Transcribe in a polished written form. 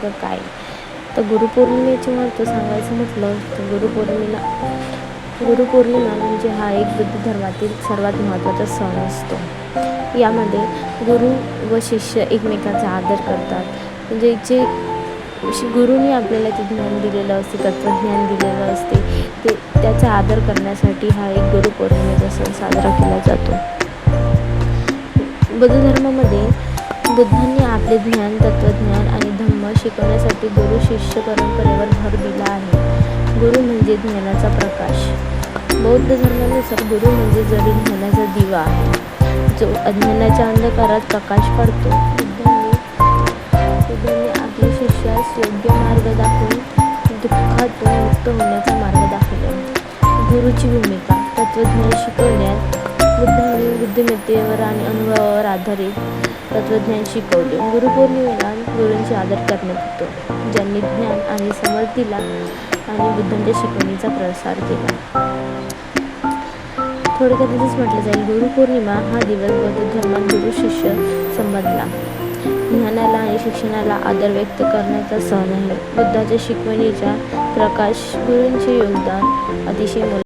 काय तर गुरुपौर्णिमेचे महत्त्व सांगायचं म्हटलं तर गुरुपौर्णिमा म्हणजे हा एक बुद्ध धर्मातील सर्वात महत्त्वाचा सण असतो. यामध्ये गुरु व शिष्य एकमेकांचा आदर करतात. म्हणजे जे गुरुनी आपल्याला ते ज्ञान दिलेलं असते, तत्त्वज्ञान दिलेलं असते, ते त्याचा आदर करण्यासाठी हा एक गुरुपौर्णिमेचा सण साजरा केला जातो. बौद्ध धर्मामध्ये बुद्धांनी आपले ज्ञान, तत्त्वज्ञान आणि धम्म शिकवण्यासाठी गुरु शिष्य परंपरेवर भर दिला आहे. गुरु म्हणजे ज्ञानाचा प्रकाश. बौद्ध धर्मानुसार गुरु म्हणजे जणू ज्ञानाचा दिवा आहे, जो अज्ञानाच्या अंधकारात प्रकाश पाडतो. बुद्धांनी आपल्या शिष्यास योग्य मार्ग दाखवून दुःखातून मुक्त होण्याचा मार्ग दाखवला. गुरुची भूमिका. तत्त्वज्ञान शिकवण्यात बुद्धांनी बुद्धिमत्तेवर आणि अनुभवावर आधारित तत्त्वज्ञान शिकवले. गुरुपौर्णिमेला गुरूंचे आदर करण्यात येतो, ज्यांनी ज्ञान आणि समज दिला आणि बुद्धांच्या शिकवणीचा प्रसार केला. थोडक्यात इथेच म्हटलं जाईल, गुरुपौर्णिमा हा दिवस बौद्ध धर्मात गुरु शिष्य संबंधला ज्ञानाला आणि शिक्षणाला आदर व्यक्त करण्याचा सण आहे. बुद्धाच्या शिकवणीचा प्रकाश, गुरूंचे योगदान अतिशय